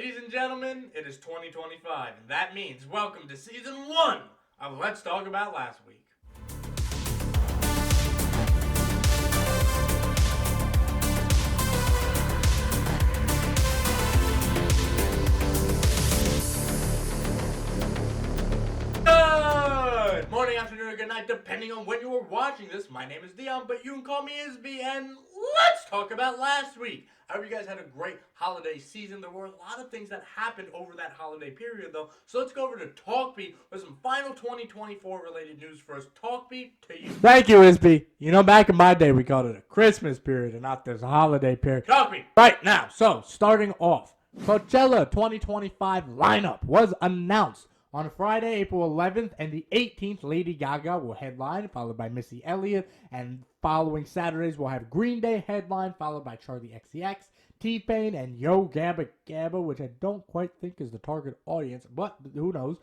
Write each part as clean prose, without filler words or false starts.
Ladies and gentlemen, it is 2025, and that means welcome to Season 1 of Let's Talk About Last Week. Good morning, afternoon, or good night, depending on when you are watching this. My name is Dion, but you can call me IsBe, and let's talk about last week. I hope you guys had a great holiday season. There were a lot of things that happened over that holiday period, though. So let's go over to TalkBe with some final 2024 related news for us. TalkBe, to you. Thank you, IsBe. You know, back in my day, we called it a Christmas period and not this holiday period. TalkBe. Right now, so starting off, Coachella 2025 lineup was announced. On Friday, April 11th and the 18th, Lady Gaga will headline, followed by Missy Elliott. And following Saturdays, we'll have Green Day headline, followed by Charli XCX, T-Pain, and Yo Gabba Gabba, which I don't quite think is the target audience, but who knows.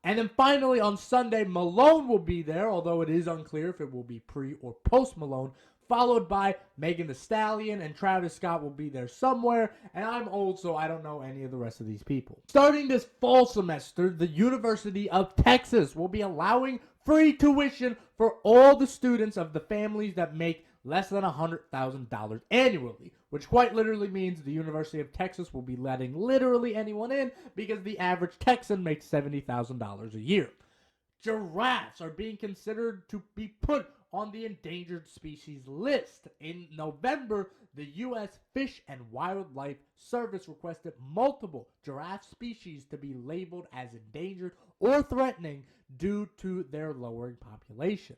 And then finally, on Sunday, Malone will be there, although it is unclear if it will be pre or post Malone. Followed by Megan Thee Stallion, and Travis Scott will be there somewhere. And I'm old, so I don't know any of the rest of these people. Starting this fall semester, the University of Texas will be allowing free tuition for all the students of the families that make less than $100,000 annually, which quite literally means the University of Texas will be letting literally anyone in because the average Texan makes $70,000 a year. Giraffes are being considered to be put on the endangered species list. In November, the U.S. Fish and Wildlife Service requested multiple giraffe species to be labeled as endangered or threatening due to their lowering population.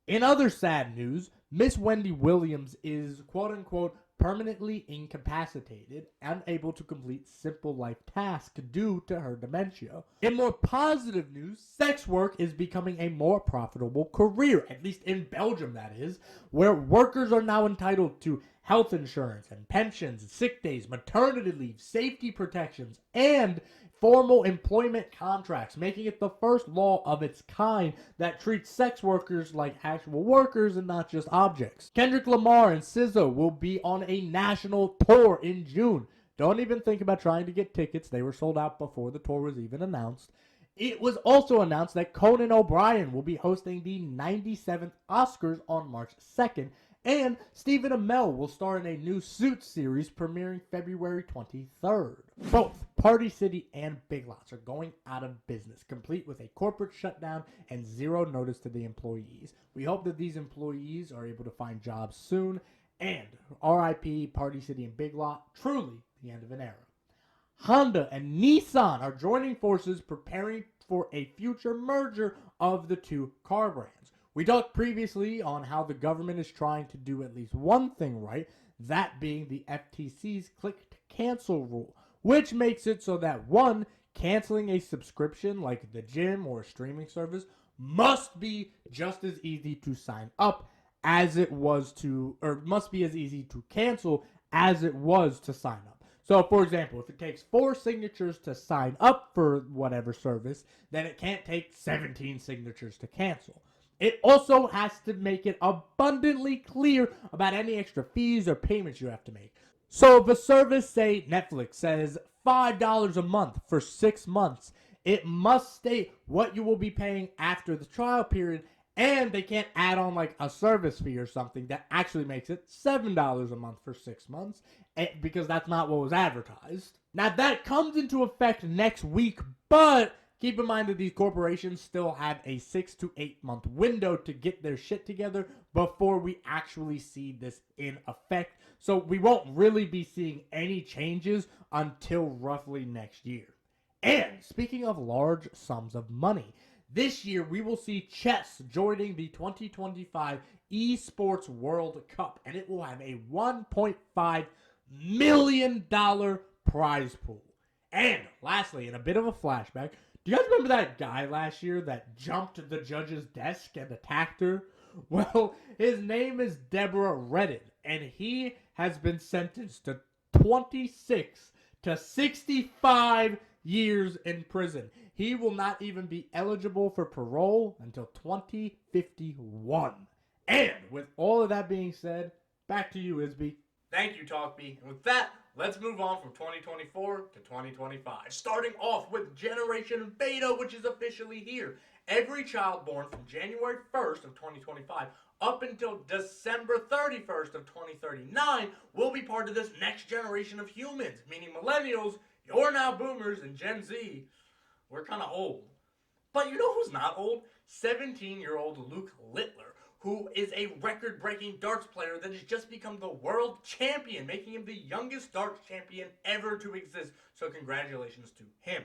In other sad news, Miss Wendy Williams is quote-unquote permanently incapacitated, unable to complete simple life tasks due to her dementia. In more positive news, sex work is becoming a more profitable career, at least in Belgium that is, where workers are now entitled to health insurance and pensions, sick days, maternity leave, safety protections, and formal employment contracts, making it the first law of its kind that treats sex workers like actual workers and not just objects. Kendrick Lamar and SZA will be on a national tour in June. Don't even think about trying to get tickets. They were sold out before the tour was even announced. It was also announced that Conan O'Brien will be hosting the 97th Oscars on March 2nd, and Stephen Amell will star in a new Suits series premiering February 23rd. Both Party City and Big Lots are going out of business, complete with a corporate shutdown and zero notice to the employees. We hope that these employees are able to find jobs soon, and RIP Party City and Big Lot, truly the end of an era. Honda and Nissan are joining forces, preparing for a future merger of the two car brands. We talked previously on how the government is trying to do at least one thing right, that being the FTC's click-to-cancel rule, which makes it so that, one, canceling a subscription like the gym or a streaming service must be just as easy to sign up as it was to, or must be as easy to cancel as it was to sign up. So, for example, if it takes 4 signatures to sign up for whatever service, then it can't take 17 signatures to cancel. It also has to make it abundantly clear about any extra fees or payments you have to make. So if a service, say Netflix, says $5 a month for 6 months, it must state what you will be paying after the trial period, and they can't add on like a service fee or something that actually makes it $7 a month for 6 months, because that's not what was advertised. Now that comes into effect next week, but keep in mind that these corporations still have a 6 to 8 month window to get their shit together before we actually see this in effect. So we won't really be seeing any changes until roughly next year. And speaking of large sums of money, this year we will see chess joining the 2025 Esports World Cup, and it will have a $1.5 million prize pool. And lastly, in a bit of a flashback, do you guys remember that guy last year that jumped the judge's desk and attacked her? Well, his name is Deborah Redden, and he has been sentenced to 26 to 65 years in prison. He will not even be eligible for parole until 2051. And with all of that being said, back to you, IsBe. Thank you, TalkBe. And with that, let's move on from 2024 to 2025. Starting off with Generation Beta, which is officially here. Every child born from January 1st of 2025 up until December 31st of 2039 will be part of this next generation of humans, meaning millennials, you're now boomers, and Gen Z, we're kind of old. But you know who's not old? 17-year-old Luke Littler, who is a record-breaking darts player that has just become the world champion, making him the youngest darts champion ever to exist. So congratulations to him.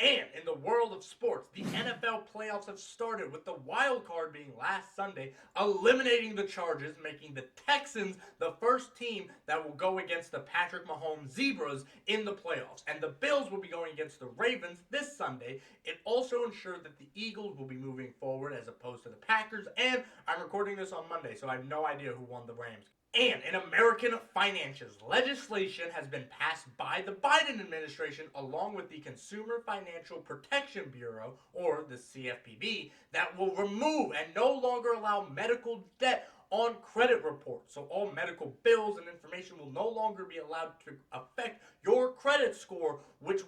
And in the world of sports, the NFL playoffs have started with the wild card being last Sunday, eliminating the Chargers, making the Texans the first team that will go against the Patrick Mahomes Zebras in the playoffs. And the Bills will be going against the Ravens this Sunday. It also ensured that the Eagles will be moving forward as opposed to the Packers. And I'm recording this on Monday, so I have no idea who won the Rams. And in American finances, legislation has been passed by the Biden administration along with the Consumer Financial Protection Bureau, or the CFPB, that will remove and no longer allow medical debt on credit reports. So all medical bills and information will no longer be allowed to affect your credit score, which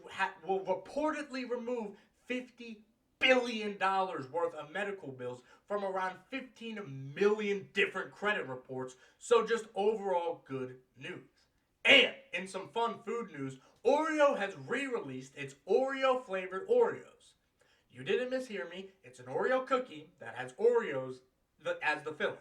will reportedly remove $50 billion worth of medical bills from around 15 million different credit reports. So just overall good news. And in some fun food news, Oreo has re-released its Oreo flavored Oreos. You didn't mishear me. It's an Oreo cookie that has Oreos as the filling.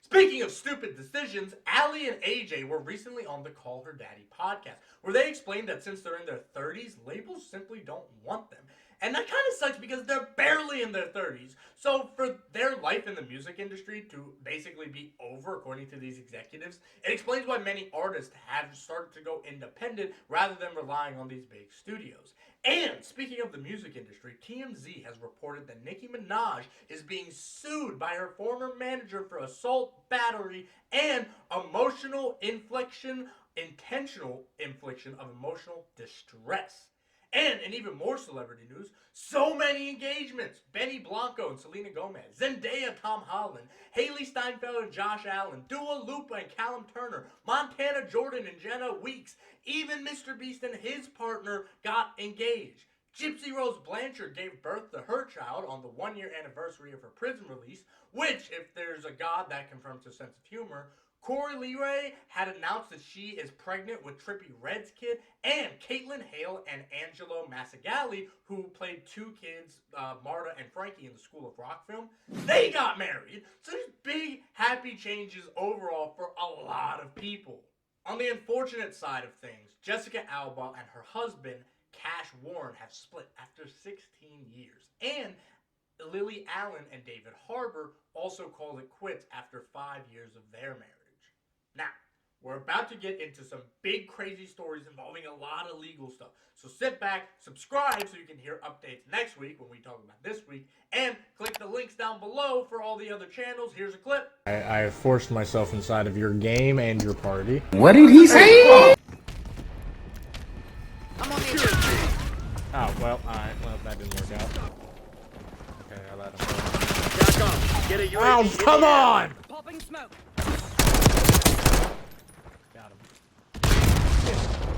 Speaking of stupid decisions, Allie and AJ were recently on the Call Her Daddy podcast, where they explained that since they're in their 30s, labels simply don't want them. And that kind of sucks because they're barely in their 30s. So for their life in the music industry to basically be over, according to these executives, it explains why many artists have started to go independent rather than relying on these big studios. And speaking of the music industry, TMZ has reported that Nicki Minaj is being sued by her former manager for assault, battery, and intentional infliction of emotional distress. And in even more celebrity news, so many engagements. Benny Blanco and Selena Gomez, Zendaya, Tom Holland, Haley Steinfeld and Josh Allen, Dua Lipa and Callum Turner, Montana Jordan and Jenna Weeks. Even Mr. Beast and his partner got engaged. Gypsy Rose Blanchard gave birth to her child on the 1-year anniversary of her prison release, which, if there's a god that confirms her sense of humor, Corey Leray had announced that she is pregnant with Trippie Redd's kid, and Caitlin Hale and Angelo Masagali, who played two kids, Marta and Frankie in the School of Rock film, they got married. So there's big, happy changes overall for a lot of people. On the unfortunate side of things, Jessica Alba and her husband, Cash Warren, have split after 16 years. And Lily Allen and David Harbour also called it quits after 5 years of their marriage. Now, we're about to get into some big crazy stories involving a lot of legal stuff. So sit back, subscribe so you can hear updates next week when we talk about this week, and click the links down below for all the other channels. Here's a clip. I forced myself inside of your game and your party. What did he say? I'm on the inside. Oh, well, alright. Well, that didn't work out. Okay, I let him go. Jack off. Get a UAV. Oh, come on! Popping smoke. Got him.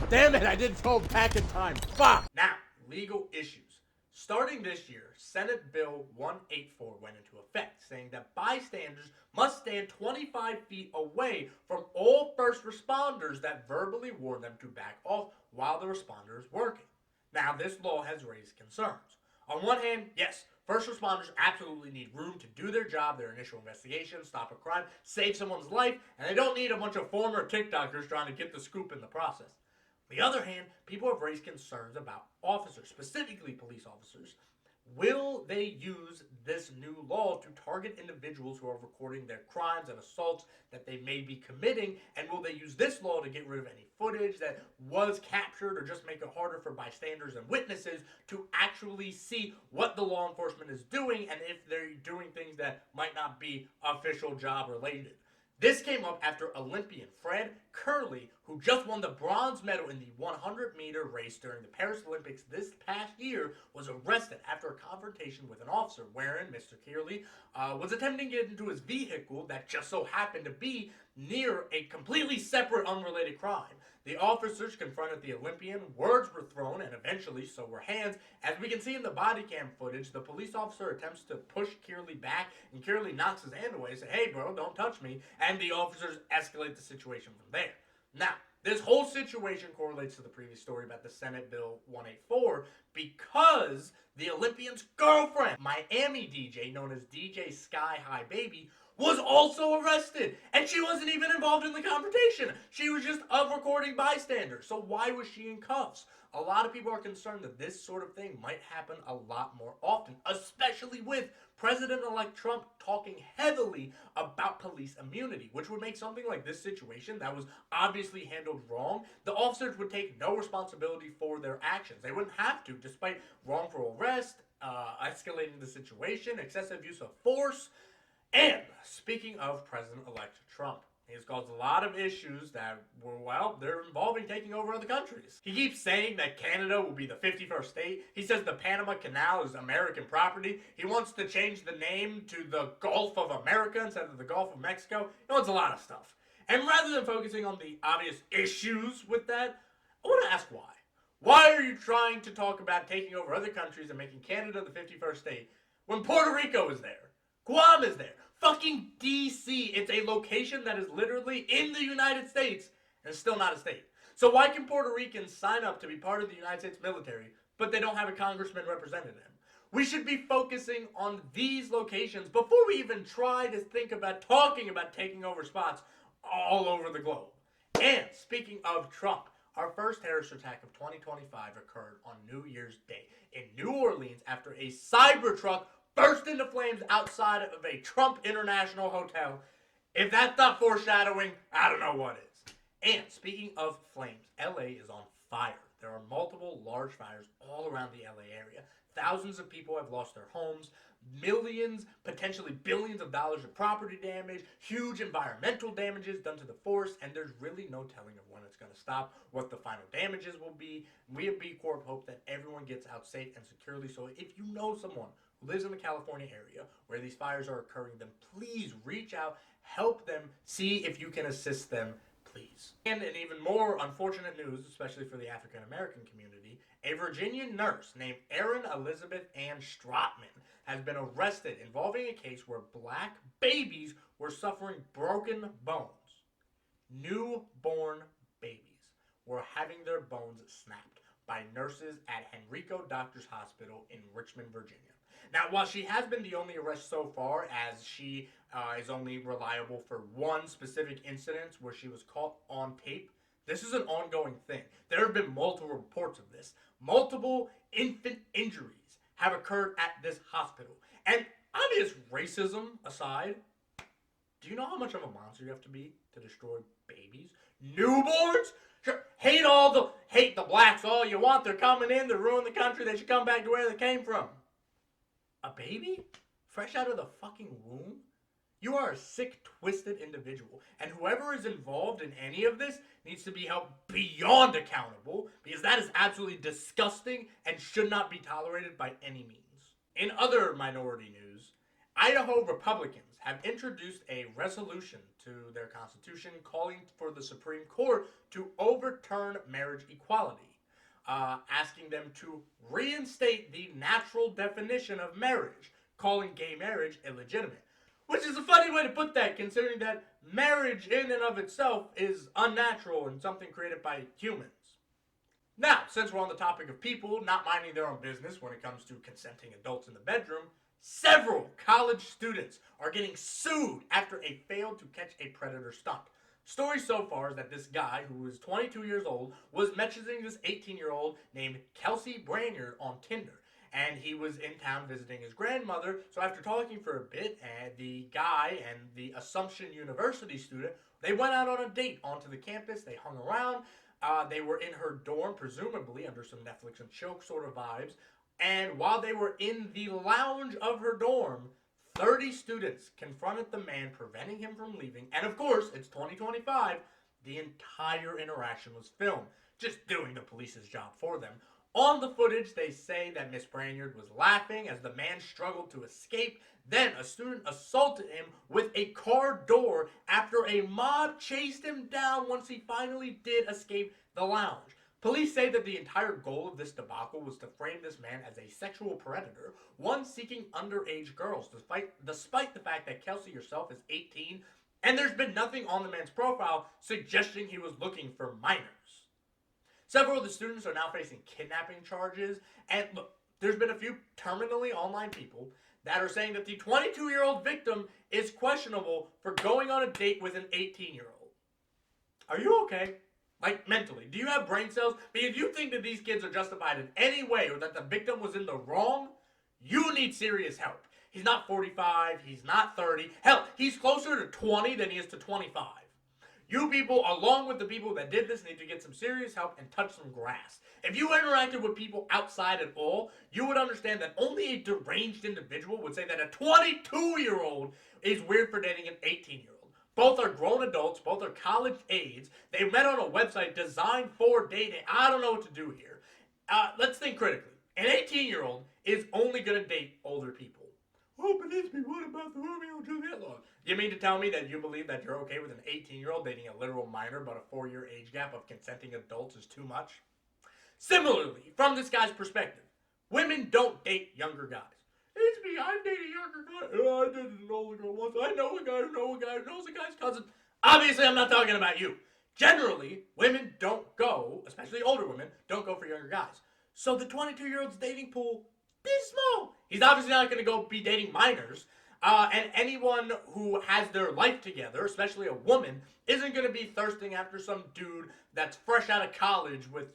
Damn it, I didn't throw it back in time. Fuck! Now, legal issues. Starting this year, Senate Bill 184 went into effect, saying that bystanders must stand 25 feet away from all first responders that verbally warn them to back off while the responder is working. Now, this law has raised concerns. On one hand, yes, first responders absolutely need room to do their job, their initial investigation, stop a crime, save someone's life, and they don't need a bunch of former TikTokers trying to get the scoop in the process. On the other hand, people have raised concerns about officers, specifically police officers. Will they use this new law to target individuals who are recording their crimes and assaults that they may be committing? And will they use this law to get rid of any footage that was captured, or just make it harder for bystanders and witnesses to actually see what the law enforcement is doing and if they're doing things that might not be official job related? This came up after Olympian Fred Kerley, who just won the bronze medal in the 100-meter race during the Paris Olympics this past year, was arrested after a confrontation with an officer wherein Mr. Kerley was attempting to get into his vehicle that just so happened to be near a completely separate, unrelated crime. The officers confronted the Olympian, words were thrown, and eventually so were hands. As we can see in the body cam footage, the police officer attempts to push Kerley back, and Kerley knocks his hand away and says, "Hey bro, don't touch me," and the officers escalate the situation from there. Now, this whole situation correlates to the previous story about the Senate Bill 184 because the Olympian's girlfriend, Miami DJ known as DJ Sky High Baby, was also arrested, and she wasn't even involved in the confrontation. She was just a recording bystander. So why was she in cuffs? A lot of people are concerned that this sort of thing might happen a lot more often, especially with President-elect Trump talking heavily about police immunity, which would make something like this situation that was obviously handled wrong, the officers would take no responsibility for their actions. They wouldn't have to, despite wrongful arrest, escalating the situation, excessive use of force. And speaking of President-elect Trump, he has caused a lot of issues that were, well, they're involving taking over other countries. He keeps saying that Canada will be the 51st state. He says the Panama Canal is American property. He wants to change the name to the Gulf of America instead of the Gulf of Mexico. He wants a lot of stuff. And rather than focusing on the obvious issues with that, I want to ask why. Why are you trying to talk about taking over other countries and making Canada the 51st state when Puerto Rico is there? Guam is there. Fucking D.C. It's a location that is literally in the United States and it's still not a state. So why can Puerto Ricans sign up to be part of the United States military, but they don't have a congressman representing them? We should be focusing on these locations before we even try to think about talking about taking over spots all over the globe. And speaking of Trump, our first terrorist attack of 2025 occurred on New Year's Day in New Orleans after a Cybertruck burst into flames outside of a Trump International Hotel. If that's not foreshadowing, I don't know what is. And speaking of flames, LA is on fire. There are multiple large fires all around the LA area. Thousands of people have lost their homes. Millions, potentially billions of dollars of property damage. Huge environmental damages done to the forest. And there's really no telling of when it's going to stop, what the final damages will be. We at B Corp hope that everyone gets out safe and securely. So if you know someone who lives in the California area where these fires are occurring, then please reach out, help them, see if you can assist them, please. And in even more unfortunate news, especially for the African American community, a Virginia nurse named Erin Elizabeth Ann Stratman has been arrested involving a case where black babies were suffering broken bones. Newborn babies were having their bones snapped by nurses at Henrico Doctors Hospital in Richmond, Virginia. Now, while she has been the only arrest so far, as she is only reliable for one specific incident where she was caught on tape, this is an ongoing thing. There have been multiple reports of this. Multiple infant injuries have occurred at this hospital. And obvious racism aside, do you know how much of a monster you have to be to destroy babies? Newborns? Sure, hate the blacks all you want. They're coming in, they're ruining the country. They should come back to where they came from. A baby? Fresh out of the fucking womb? You are a sick, twisted individual. And whoever is involved in any of this needs to be held beyond accountable, because that is absolutely disgusting and should not be tolerated by any means. In other minority news, Idaho Republicans have introduced a resolution to their constitution calling for the Supreme Court to overturn marriage equality. Asking them to reinstate the natural definition of marriage, calling gay marriage illegitimate. Which is a funny way to put that, considering that marriage in and of itself is unnatural and something created by humans. Now, since we're on the topic of people not minding their own business when it comes to consenting adults in the bedroom, several college students are getting sued after they failed to catch a predator stunt. Story so far is that this guy, who is 22 years old, was messaging this 18-year-old named Kelsey Branyard on Tinder. And he was in town visiting his grandmother. So after talking for a bit, the guy and the Assumption University student, they went out on a date onto the campus. They hung around. They were in her dorm, presumably under some Netflix and chill sort of vibes. And while they were in the lounge of her dorm, 30 students confronted the man, preventing him from leaving. And of course, it's 2025. The entire interaction was filmed, just doing the police's job for them. On the footage, they say that Miss Branyard was laughing as the man struggled to escape. Then a student assaulted him with a car door after a mob chased him down once he finally did escape the lounge. Police say that the entire goal of this debacle was to frame this man as a sexual predator, one seeking underage girls, despite the fact that Kelsey herself is 18, and there's been nothing on the man's profile suggesting he was looking for minors. Several of the students are now facing kidnapping charges, and look, there's been a few terminally online people that are saying that the 22-year-old victim is questionable for going on a date with an 18-year-old. Are you okay? Like, mentally, do you have brain cells? Because if you think that these kids are justified in any way or that the victim was in the wrong, you need serious help. He's not 45, he's not 30. Hell, he's closer to 20 than he is to 25. You people, along with the people that did this, need to get some serious help and touch some grass. If you interacted with people outside at all, you would understand that only a deranged individual would say that a 22-year-old is weird for dating an 18-year-old. Both are grown adults, both are college aides. They met on a website designed for dating. I don't know what to do here. Let's think critically. An 18-year-old is only going to date older people. Oh, but IsBe, what about the Romeo and Juliet law? You mean to tell me that you believe that you're okay with an 18-year-old dating a literal minor, but a 4-year age gap of consenting adults is too much? Similarly, from this guy's perspective, women don't date younger guys. IsBe, I dated a younger guy. Oh, I dated an older girl once. I know a guy who knows a guy who knows a guy's cousin. Obviously, I'm not talking about you. Generally, women don't go, especially older women, don't go for younger guys. So the 22-year-old's dating pool is small. He's obviously not going to go be dating minors. And anyone who has their life together, especially a woman, isn't going to be thirsting after some dude that's fresh out of college with,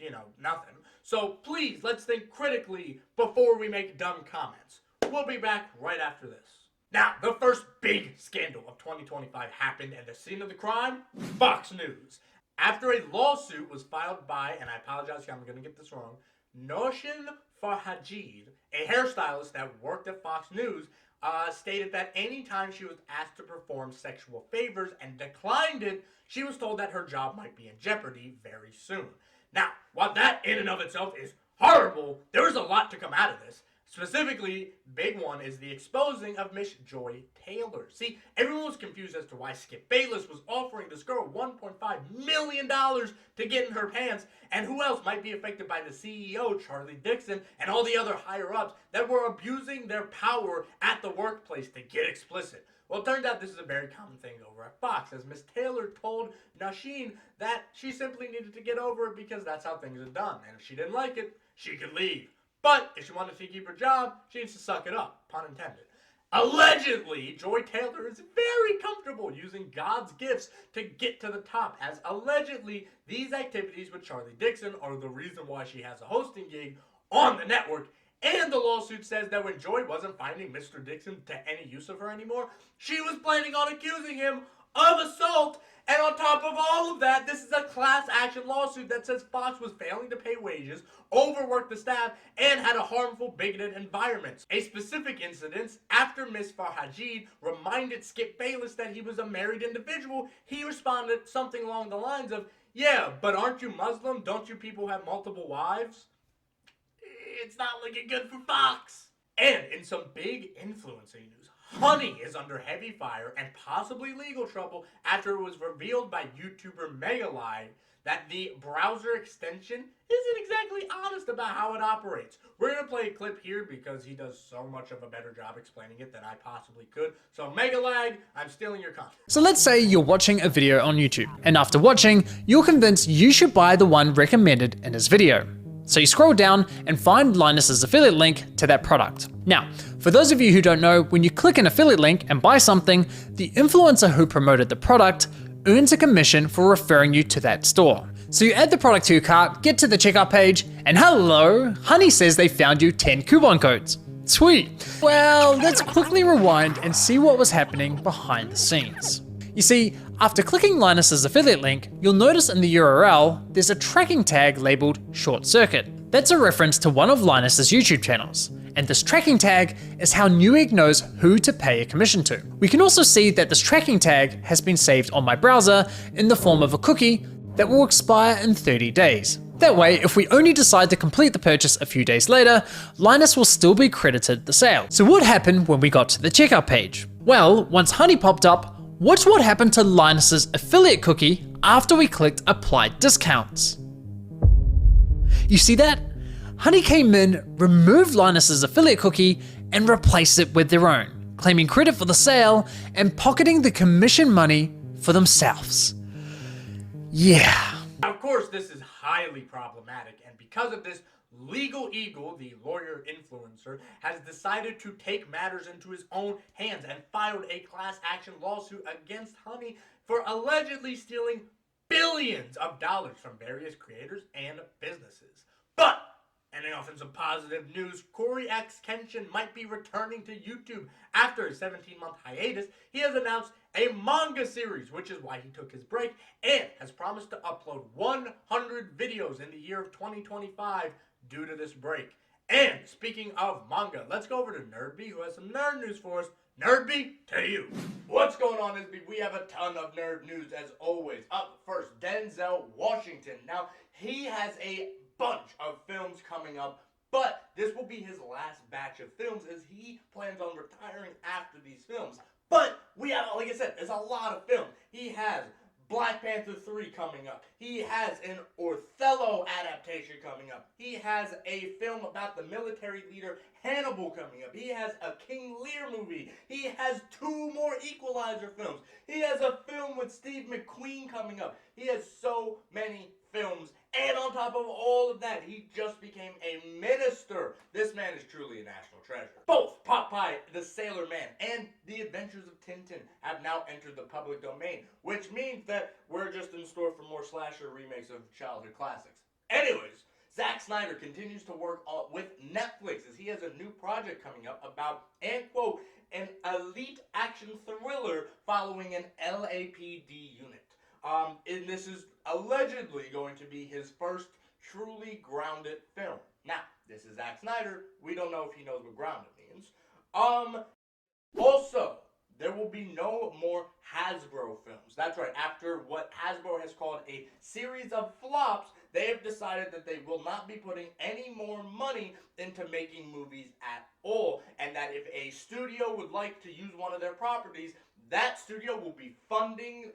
nothing. So please, let's think critically before we make dumb comments. We'll be back right after this. Now, the first big scandal of 2025 happened at the scene of the crime, Fox News. After a lawsuit was filed by, and I apologize, I'm going to get this wrong, Noshin Farhajid, a hairstylist that worked at Fox News, stated that anytime she was asked to perform sexual favors and declined it, she was told that her job might be in jeopardy very soon. Now, while that in and of itself is horrible, there is a lot to come out of this. Specifically, big one is the exposing of Miss Joy Taylor. See, everyone was confused as to why Skip Bayless was offering this girl $1.5 million to get in her pants, and who else might be affected by the CEO, Charlie Dixon, and all the other higher-ups that were abusing their power at the workplace to get explicit. Well, it turned out this is a very common thing over at Fox, as Miss Taylor told Nasheen that she simply needed to get over it because that's how things are done, and if she didn't like it, she could leave. But if she wanted to keep her job, she needs to suck it up, pun intended. Allegedly, Joy Taylor is very comfortable using God's gifts to get to the top, as allegedly these activities with Charlie Dixon are the reason why she has a hosting gig on the network. And the lawsuit says that when Joy wasn't finding Mr. Dixon to any use of her anymore, she was planning on accusing him of assault. And on top of all of that, this is a class action lawsuit that says Fox was failing to pay wages, overworked the staff, and had a harmful, bigoted environment. A specific incident, after Miss Farhajid reminded Skip Bayless that he was a married individual, he responded something along the lines of, "Yeah, but aren't you Muslim? Don't you people have multiple wives?" It's not looking good for Fox. And in some big influencing news, Honey is under heavy fire and possibly legal trouble after it was revealed by YouTuber Megalive that the browser extension isn't exactly honest about how it operates. We're going to play a clip here because he does so much of a better job explaining it than I possibly could. So Megalag, I'm stealing your content. So let's say you're watching a video on YouTube, and after watching, you're convinced you should buy the one recommended in his video. So you scroll down and find Linus's affiliate link to that product. Now, for those of you who don't know, when you click an affiliate link and buy something, the influencer who promoted the product earns a commission for referring you to that store. So you add the product to your cart, get to the checkout page, and hello, Honey says they found you 10 coupon codes. Sweet. Well, let's quickly rewind and see what was happening behind the scenes. You see, after clicking Linus's affiliate link, you'll notice in the URL, there's a tracking tag labeled Short Circuit. That's a reference to one of Linus's YouTube channels. and this tracking tag is how Newegg knows who to pay a commission to. We can also see that this tracking tag has been saved on my browser in the form of a cookie that will expire in 30 days. That way, if we only decide to complete the purchase a few days later, Linus will still be credited the sale. So what happened when we got to the checkout page? Well, once Honey popped up, watch what happened to Linus's affiliate cookie after we clicked apply discounts. You see that? Honey came in, removed Linus's affiliate cookie, and replaced it with their own, claiming credit for the sale and pocketing the commission money for themselves. Yeah. Of course, this is highly problematic, and because of this, Legal Eagle, the lawyer influencer, has decided to take matters into his own hands and filed a class action lawsuit against Honey for allegedly stealing billions of dollars from various creators and businesses. But, ending off in some positive news, Corey X Kenshin might be returning to YouTube after a 17-month hiatus. He has announced a manga series, which is why he took his break, and has promised to upload 100 videos in the year of 2025 due to this break. And speaking of manga, let's go over to NerdBe, who has some nerd news for us. NerdBe, to you. What's going on, IsBe? We have a ton of nerd news as always. Up first, Denzel Washington. Now, he has a bunch of films coming up, but this will be his last batch of films as he plans on retiring after these films. But we have, like I said, there's a lot of film. He has Black Panther 3 coming up. He has an Othello adaptation coming up. He has a film about the military leader Hannibal coming up. He has a King Lear movie. He has 2 more Equalizer films. He has a film with Steve McQueen coming up. He has so many films. And on top of all of that, he just became a minister. This man is truly a national treasure. Both Popeye the Sailor Man and The Adventures of Tintin have now entered the public domain, which means that we're just in store for more slasher remakes of childhood classics. Anyways, Zack Snyder continues to work with Netflix as he has a new project coming up about, and quote, an elite action thriller following an LAPD unit. And this is allegedly going to be his first truly grounded film. Now, this is Zack Snyder. We don't know if he knows what grounded means. Also, there will be no more Hasbro films. That's right. After what Hasbro has called a series of flops, they have decided that they will not be putting any more money into making movies at all. And that if a studio would like to use one of their properties, that studio will be funding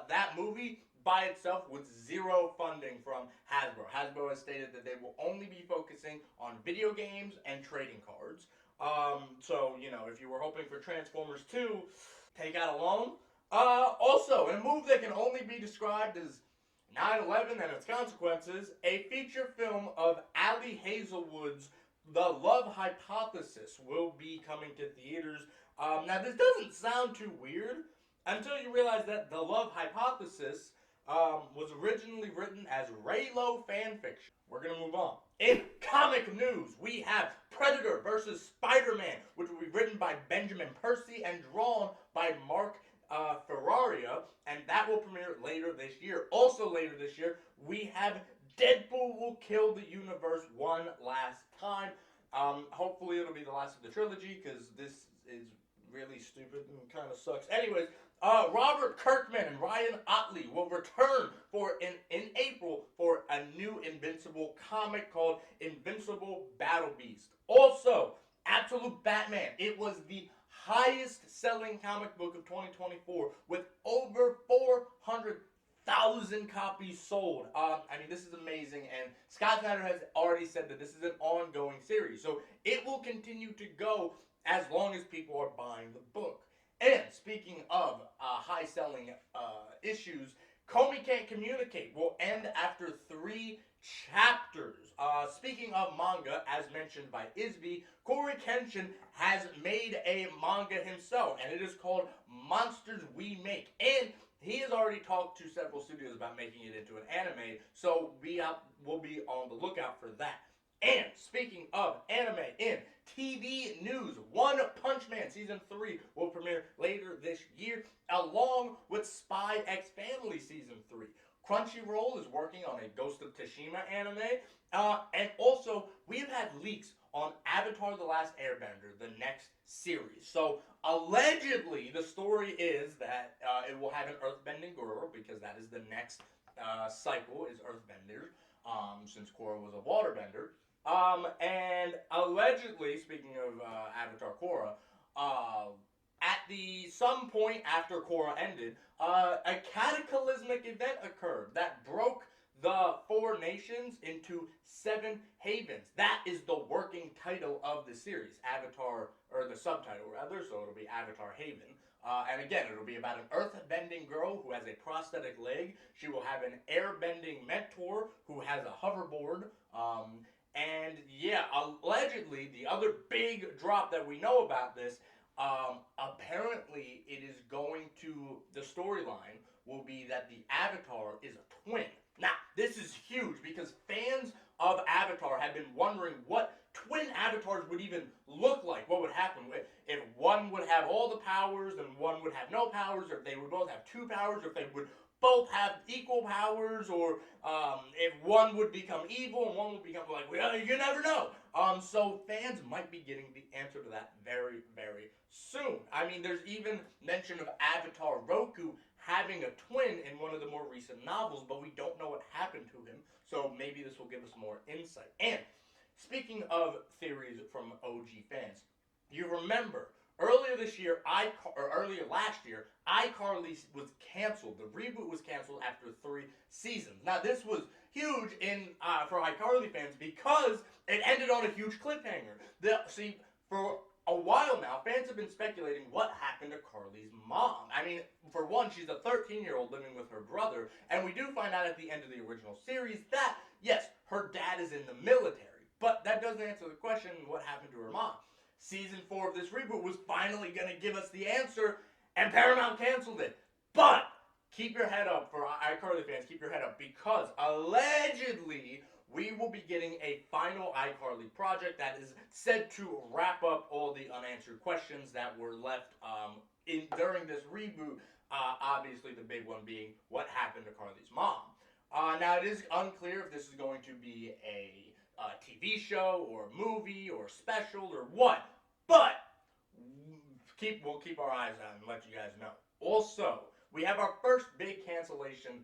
that movie by itself with zero funding from Hasbro. Hasbro has stated that they will only be focusing on video games and trading cards. So, you know, if you were hoping for Transformers 2, take out a loan. Also, in a move that can only be described as 9/11 and its consequences, a feature film of Ali Hazelwood's The Love Hypothesis will be coming to theaters. Now, this doesn't sound too weird until you realize that The Love Hypothesis was originally written as Raylo fanfiction. We're going to move on. In comic news, we have Predator vs. Spider-Man, which will be written by Benjamin Percy and drawn by Mark Ferraria, and that will premiere later this year. Also later this year, we have Deadpool Will Kill the Universe one last time. Hopefully it'll be the last of the trilogy, because this is really stupid and kind of sucks. Anyways, Robert Kirkman and Ryan Otley will return in April for a new Invincible comic called Invincible Battle Beast. Also, Absolute Batman. It was the highest selling comic book of 2024 with over 400,000 copies sold. I mean, this is amazing, and Scott Snyder has already said that this is an ongoing series, so it will continue to go as long as people are buying the book. And speaking of high-selling issues, Comey Can't Communicate will end after 3 chapters. Speaking of manga, as mentioned by IsBe, Corey Kenshin has made a manga himself, and it is called Monsters We Make. And he has already talked to several studios about making it into an anime, so we'll be on the lookout for that. And speaking of anime in TV news, One Punch Man Season 3 will premiere later this year, along with Spy X Family Season 3. Crunchyroll is working on a Ghost of Tsushima anime, and also we've had leaks on Avatar: of the Last Airbender, the next series. So allegedly, the story is that it will have an earthbending girl because that is the next cycle is earthbender. Since Korra was a waterbender. And allegedly, speaking of Avatar Korra, at some point after Korra ended, a cataclysmic event occurred that broke the 4 nations into 7 havens. That is the working title of the series, Avatar, or the subtitle rather, so it'll be Avatar Haven. And again, it'll be about an earth-bending girl who has a prosthetic leg. She will have an air-bending mentor who has a hoverboard. And yeah, allegedly, the other big drop that we know about this, apparently it is going to, the storyline will be that the Avatar is a twin. Now, this is huge because fans of Avatar have been wondering what twin avatars would even look like. What would happen if one would have all the powers and one would have no powers, or if they would both have 2 powers, or if they would both have equal powers, or if one would become evil and one would become like, well, you never know. So fans might be getting the answer to that very, very soon. I mean, there's even mention of Avatar Roku having a twin in one of the more recent novels, but we don't know what happened to him, so maybe this will give us more insight. And speaking of theories from OG fans, you remember earlier last year, iCarly was canceled. The reboot was canceled after 3 seasons. Now, this was huge for iCarly fans because it ended on a huge cliffhanger. For a while now, fans have been speculating what happened to Carly's mom. I mean, for one, she's a 13-year-old living with her brother, and we do find out at the end of the original series that, yes, her dad is in the military, but that doesn't answer the question, what happened to her mom? Season 4 of this reboot was finally going to give us the answer, and Paramount canceled it. But keep your head up, for iCarly fans, keep your head up, because allegedly we will be getting a final iCarly project that is said to wrap up all the unanswered questions that were left during this reboot. Obviously, the big one being what happened to Carly's mom. Now, it is unclear if this is going to be a TV show or a movie or a special or what, but we'll keep our eyes on and let you guys know. Also, we have our first big cancellation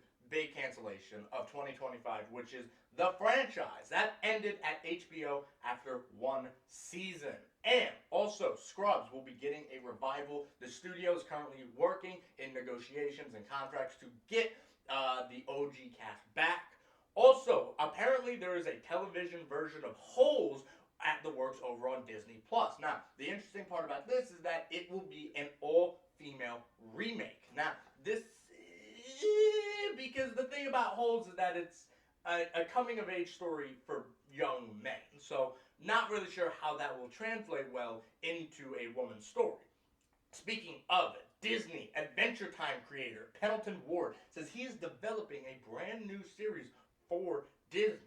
of 2025, which is the franchise. That ended at HBO after 1 season. And also, Scrubs will be getting a revival. The studio is currently working in negotiations and contracts to get the OG cast back. Also, apparently there is a television version of Holes at the works over on Disney+. Now, the interesting part about this is that it will be an all-female remake. Now, this because the thing about Holes is that it's a coming-of-age story for young men. So, not really sure how that will translate well into a woman's story. Speaking of Disney, Adventure Time creator Pendleton Ward says he is developing a brand new series for Disney.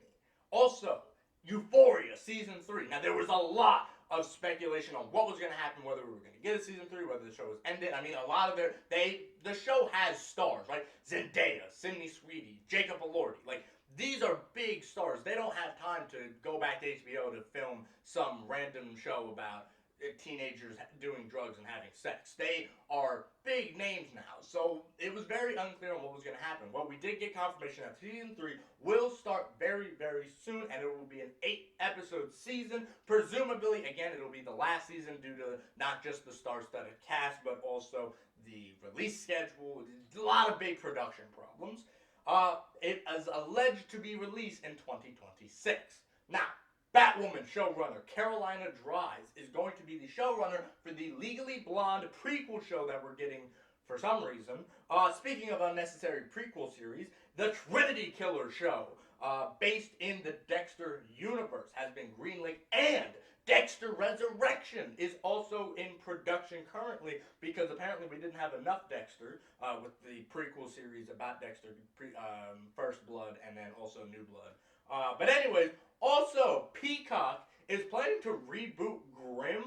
Also, Euphoria Season 3. Now, there was a lot of speculation on what was going to happen, whether we were going to get a Season 3, whether the show was ended. I mean, a lot of the show has stars, right? Zendaya, Sydney Sweeney, Jacob Elordi. Like, these are big stars. They don't have time to go back to HBO to film some random show about teenagers doing drugs and having sex. They are big names now, so it was very unclear on what was going to happen. Well, we did get confirmation that Season 3 will start very, very soon, and it will be an 8-episode season. Presumably, again, it will be the last season due to not just the star-studded cast, but also the release schedule. A lot of big production problems. It is alleged to be released in 2026. Now, Batwoman showrunner Carolina Dries is going to be the showrunner for the Legally Blonde prequel show that we're getting for some reason. Speaking of unnecessary prequel series, the Trinity Killer show, based in the Dexter universe, has been greenlit, and Dexter Resurrection is also in production currently because apparently we didn't have enough Dexter with the prequel series about Dexter, First Blood, and then also New Blood. But anyways, also, Peacock is planning to reboot Grimm,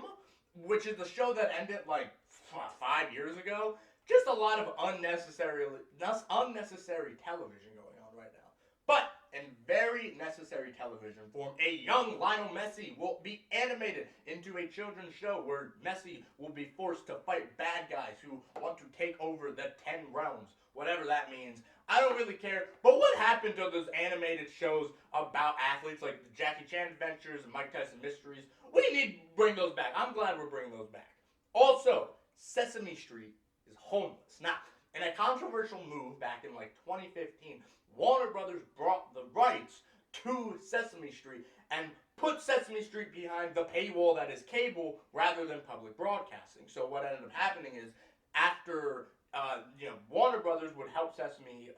which is the show that ended like 5 years ago. Just a lot of unnecessary television going on right now. But and very necessary television form, a young Lionel Messi will be animated into a children's show where Messi will be forced to fight bad guys who want to take over the 10 realms, whatever that means. I don't really care. But what happened to those animated shows about athletes like the Jackie Chan Adventures and Mike Tyson Mysteries? We need to bring those back. I'm glad we're bringing those back. Also, Sesame Street is homeless. Now, in a controversial move back in like 2015, Warner Brothers brought the rights to Sesame Street and put Sesame Street behind the paywall that is cable rather than public broadcasting. So what ended up happening is after Warner Brothers would help Sesame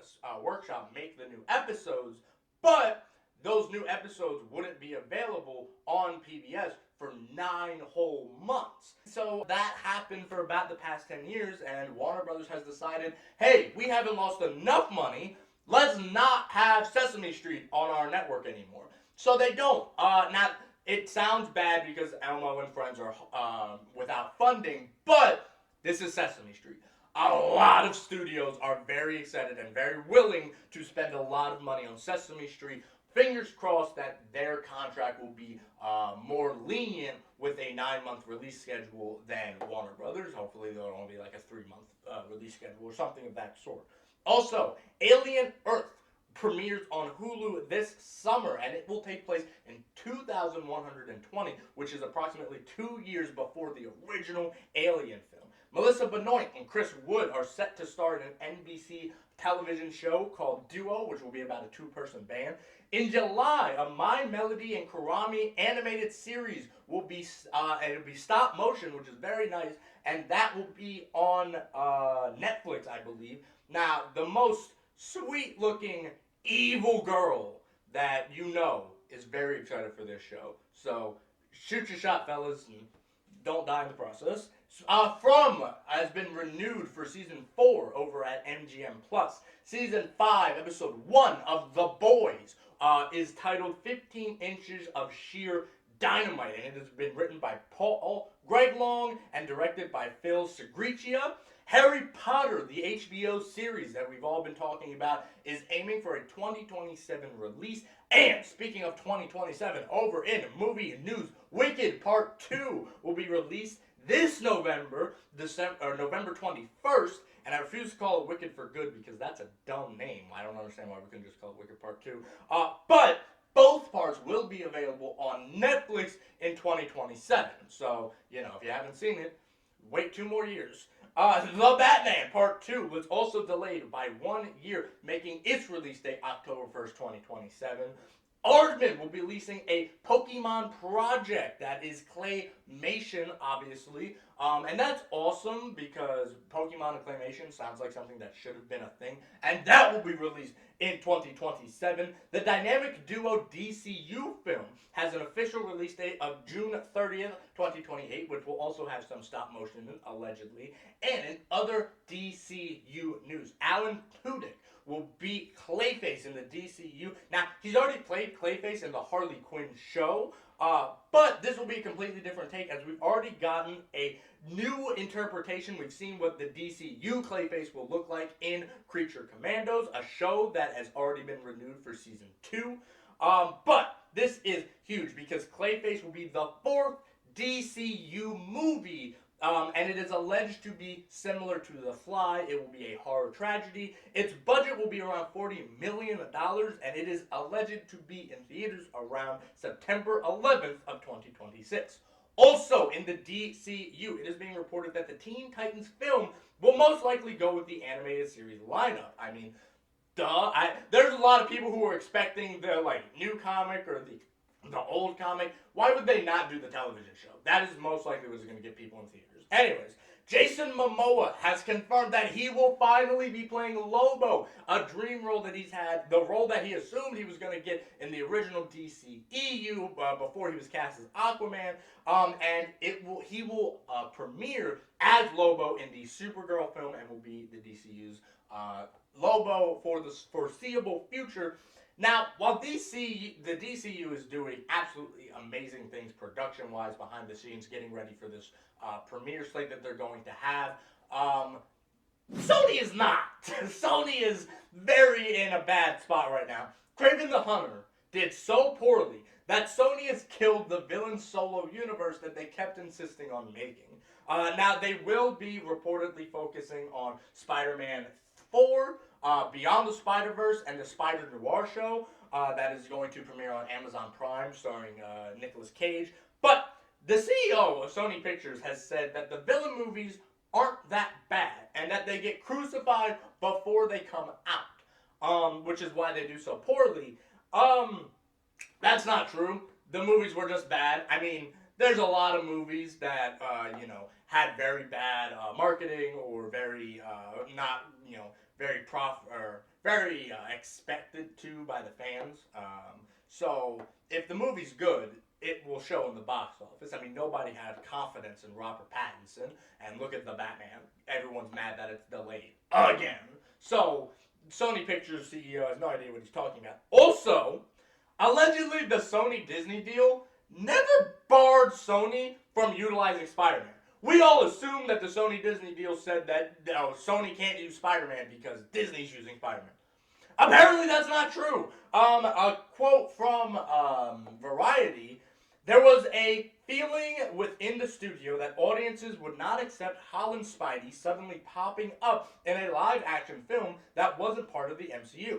Workshop make the new episodes, but those new episodes wouldn't be available on PBS for 9 whole months. So that happened for about the past 10 years, and Warner Brothers has decided, hey, we haven't lost enough money, let's not have Sesame Street on our network anymore. So they don't. Now, it sounds bad because Elmo and Friends are without funding, but this is Sesame Street. A lot of studios are very excited and very willing to spend a lot of money on Sesame Street. Fingers crossed that their contract will be more lenient with a 9-month release schedule than Warner Brothers. Hopefully there'll only be like a 3-month release schedule or something of that sort. Also, Alien Earth premieres on Hulu this summer, and it will take place in 2120, which is approximately 2 years before the original Alien film. Melissa Benoist and Chris Wood are set to star in an NBC television show called Duo, which will be about a 2-person band. In July, a My Melody and Kurami animated series will be, it'll be stop motion, which is very nice, and that will be on Netflix, I believe. Now, the most sweet-looking evil girl that you know is very excited for this show. So, shoot your shot, fellas, and don't die in the process. From has been renewed for season 4 over at MGM+. Season 5, episode 1 of The Boys is titled 15 Inches of Sheer Dynamite, and it has been written by Paul Greg Long and directed by Phil Segricia. Harry Potter, the HBO series that we've all been talking about, is aiming for a 2027 release. And speaking of 2027, over in movie news, Wicked Part 2 will be released this November 21st, and I refuse to call it Wicked for Good because that's a dumb name. I don't understand why we couldn't just call it Wicked Part 2. But both parts will be available on Netflix in 2027. So, if you haven't seen it, wait 2 more years. The Batman Part 2 was also delayed by 1 year, making its release date October 1st, 2027. Aardman will be releasing a Pokemon project that is claymation, obviously. And that's awesome because Pokemon and claymation sounds like something that should have been a thing. And that will be released in 2027. The dynamic duo DCU film has an official release date of June 30th, 2028, which will also have some stop motion, allegedly. And in other DCU news, Alan Tudyk will be Clayface in the DCU. Now, he's already played Clayface in the Harley Quinn show, but this will be a completely different take as we've already gotten a new interpretation. We've seen what the DCU Clayface will look like in Creature Commandos, a show that has already been renewed for season 2. But this is huge because Clayface will be the 4th DCU movie, and it is alleged to be similar to The Fly. It will be a horror tragedy. Its budget will be around $40 million, and it is alleged to be in theaters around September 11th of 2026. Also, in the DCU, it is being reported that the Teen Titans film will most likely go with the animated series lineup. I mean, duh. There's a lot of people who are expecting the new comic or the old comic. Why would they not do the television show? That is most likely what's going to get people in theaters. Anyways, Jason Momoa has confirmed that he will finally be playing Lobo, a dream role that he's had, the role that he assumed he was going to get in the original DCEU before he was cast as Aquaman, and he will premiere as Lobo in the Supergirl film and will be the DCU's Lobo for the foreseeable future. Now, while the DCU is doing absolutely amazing things production-wise behind the scenes, getting ready for this premiere slate that they're going to have, Sony is not. Sony is very in a bad spot right now. Kraven the Hunter did so poorly that Sony has killed the villain solo universe that they kept insisting on making. Now, they will be reportedly focusing on Spider-Man 4, Beyond the Spider-Verse, and the Spider-Noir show that is going to premiere on Amazon Prime starring Nicolas Cage. But the CEO of Sony Pictures has said that the villain movies aren't that bad and that they get crucified before they come out, which is why they do so poorly. That's not true. The movies were just bad. I mean, there's a lot of movies that, had very bad marketing or very, not, very expected to by the fans. So if the movie's good, it will show in the box office. I mean, nobody had confidence in Robert Pattinson, and look at the Batman. Everyone's mad that it's delayed again. So Sony Pictures CEO has no idea what he's talking about. Also, allegedly the Sony-Disney deal never barred Sony from utilizing Spider-Man. We all assume that the Sony-Disney deal said that Sony can't use Spider-Man because Disney's using Spider-Man. Apparently that's not true. A quote from Variety, there was a feeling within the studio that audiences would not accept Holland Spidey suddenly popping up in a live-action film that wasn't part of the MCU.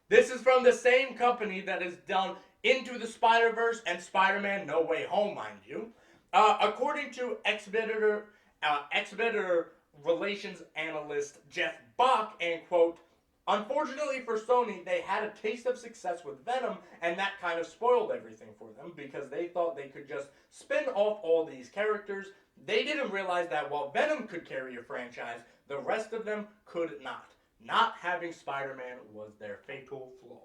This is from the same company that has done Into the Spider-Verse and Spider-Man No Way Home, mind you. According to ex-Bitter relations analyst Jeff Bach, and quote, unfortunately for Sony, they had a taste of success with Venom, and that kind of spoiled everything for them because they thought they could just spin off all these characters. They didn't realize that while Venom could carry a franchise, the rest of them could not. Not having Spider-Man was their fatal flaw.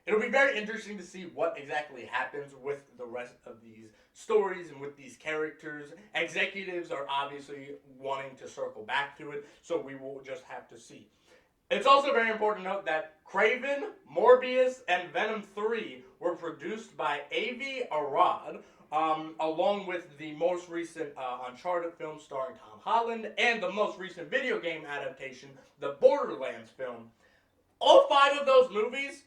It'll be very interesting to see what exactly happens with the rest of these stories and with these characters. Executives are obviously wanting to circle back to it, so we will just have to see. It's also very important to note that Kraven, Morbius, and Venom 3 were produced by Avi Arad, along with the most recent Uncharted film starring Tom Holland, and the most recent video game adaptation, the Borderlands film. All 5 of those movies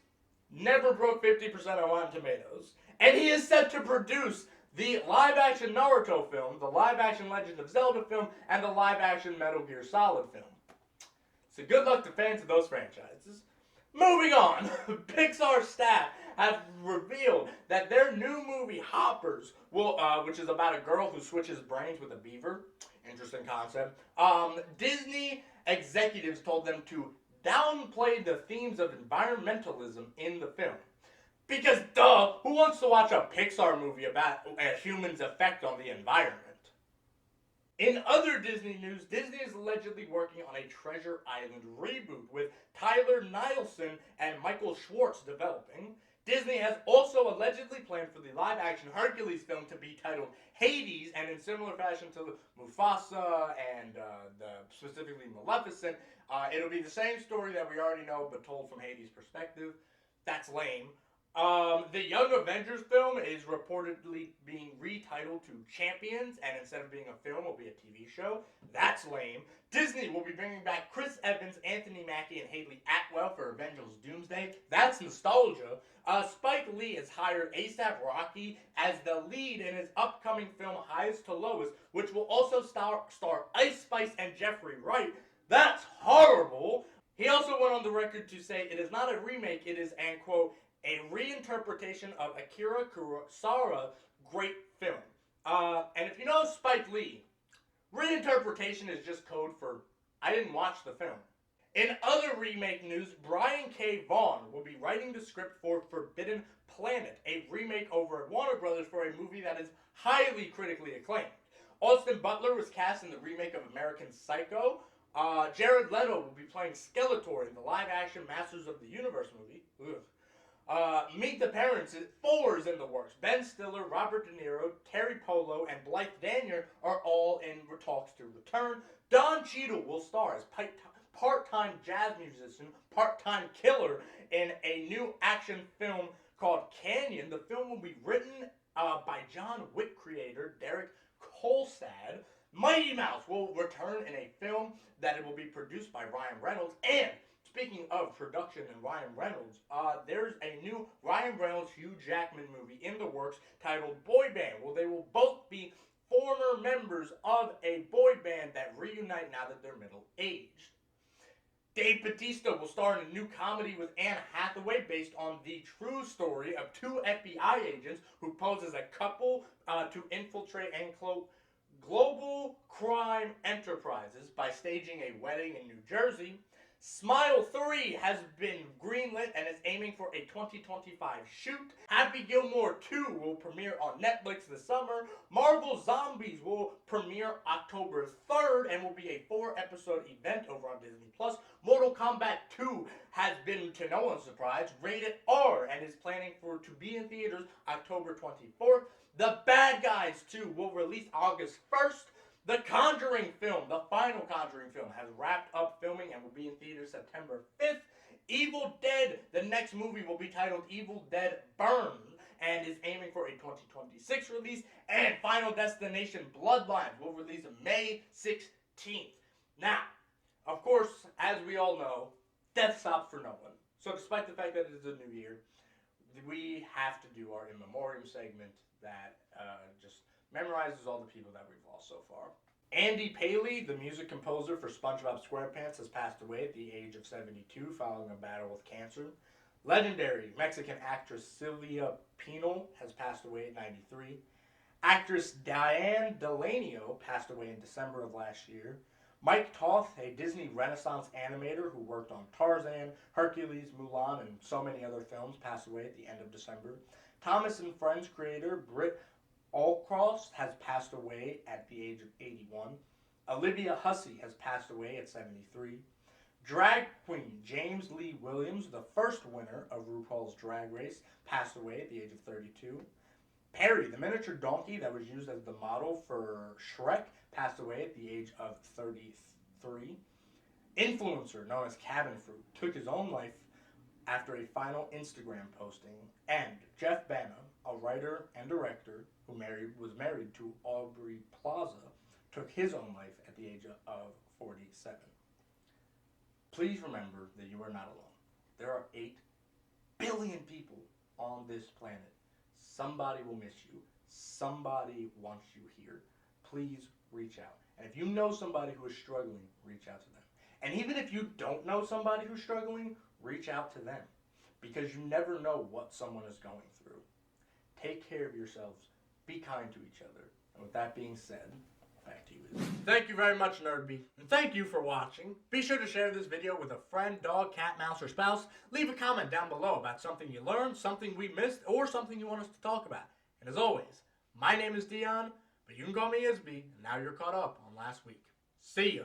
never broke 50% on Rotten Tomatoes. And he is set to produce the live-action Naruto film, the live-action Legend of Zelda film, and the live-action Metal Gear Solid film. So good luck to fans of those franchises. Moving on, Pixar staff have revealed that their new movie Hoppers will, which is about a girl who switches brains with a beaver. Interesting concept. Disney executives told them to downplay the themes of environmentalism in the film. Because, duh, who wants to watch a Pixar movie about a human's effect on the environment? In other Disney news, Disney is allegedly working on a Treasure Island reboot with Tyler Nielsen and Michael Schwartz developing. Disney has also allegedly planned for the live-action Hercules film to be titled Hades, and in similar fashion to Mufasa and specifically Maleficent, it'll be the same story that we already know, but told from Hades' perspective. That's lame. The Young Avengers film is reportedly being retitled to Champions, and instead of being a film, will be a TV show. That's lame. Disney will be bringing back Chris Evans, Anthony Mackie, and Haley Atwell for Avengers Doomsday. That's nostalgia. Spike Lee has hired A$AP Rocky as the lead in his upcoming film Highs to Lowest, which will also star Ice Spice and Jeffrey Wright. That's horrible. He also went on the record to say it is not a remake, it is, and quote, a reinterpretation of Akira Kurosawa's great film. And if you know Spike Lee, reinterpretation is just code for, I didn't watch the film. In other remake news, Brian K. Vaughan will be writing the script for Forbidden Planet, a remake over at Warner Brothers for a movie that is highly critically acclaimed. Austin Butler was cast in the remake of American Psycho. Jared Leto will be playing Skeletor in the live-action Masters of the Universe movie. Meet the Parents, 4 is in the works. Ben Stiller, Robert De Niro, Terry Polo, and Blythe Danner are all in talks to return. Don Cheadle will star as part-time jazz musician, part-time killer in a new action film called Canyon. The film will be written by John Wick creator Derek Kolstad. Mighty Mouse will return in a film that it will be produced by Ryan Reynolds. And Speaking of production and Ryan Reynolds, there's a new Ryan Reynolds Hugh Jackman movie in the works titled Boy Band. Well, they will both be former members of a boy band that reunite now that they're middle-aged. Dave Bautista will star in a new comedy with Anne Hathaway based on the true story of two FBI agents who pose as a couple to infiltrate and cloak global crime enterprises by staging a wedding in New Jersey. Smile 3 has been greenlit and is aiming for a 2025 shoot. Happy Gilmore 2 will premiere on Netflix this summer. Marvel Zombies will premiere October 3rd and will be a 4-episode event over on Disney+. Mortal Kombat 2 has been, to no one's surprise, rated R and is planning to be in theaters October 24th. The Bad Guys 2 will release August 1st. The Conjuring film, the final Conjuring film, has wrapped up filming and will be in theaters September 5th. Evil Dead, the next movie, will be titled Evil Dead Burn and is aiming for a 2026 release. And Final Destination Bloodlines will release May 16th. Now, of course, as we all know, death stops for no one. So despite the fact that it is a new year, we have to do our In Memoriam segment that just memorizes all the people that we've lost so far. Andy Paley, the music composer for SpongeBob SquarePants, has passed away at the age of 72 following a battle with cancer. Legendary Mexican actress Silvia Pinal has passed away at 93. Actress Diane Delanio passed away in December of last year. Mike Toth, a Disney Renaissance animator who worked on Tarzan, Hercules, Mulan, and so many other films, passed away at the end of December. Thomas and Friends creator Britt Allcross has passed away at the age of 81. Olivia Hussey has passed away at 73. Drag queen James Lee Williams, the first winner of RuPaul's Drag Race, passed away at the age of 32. Perry, the miniature donkey that was used as the model for Shrek, passed away at the age of 33. Influencer known as Cabin Fruit took his own life after a final Instagram posting. And Jeff Bana, a writer and director who was married to Aubrey Plaza, took his own life at the age of 47. Please remember that you are not alone. There are 8 billion people on this planet. Somebody will miss you. Somebody wants you here. Please reach out. And if you know somebody who is struggling, reach out to them. And even if you don't know somebody who's struggling, reach out to them. Because you never know what someone is going through. Take care of yourselves. Be kind to each other. And with that being said, back to you, Izzy. Thank you very much, NerdBe. And thank you for watching. Be sure to share this video with a friend, dog, cat, mouse, or spouse. Leave a comment down below about something you learned, something we missed, or something you want us to talk about. And as always, my name is Dion, but you can call me IsBe, and now you're caught up on last week. See ya.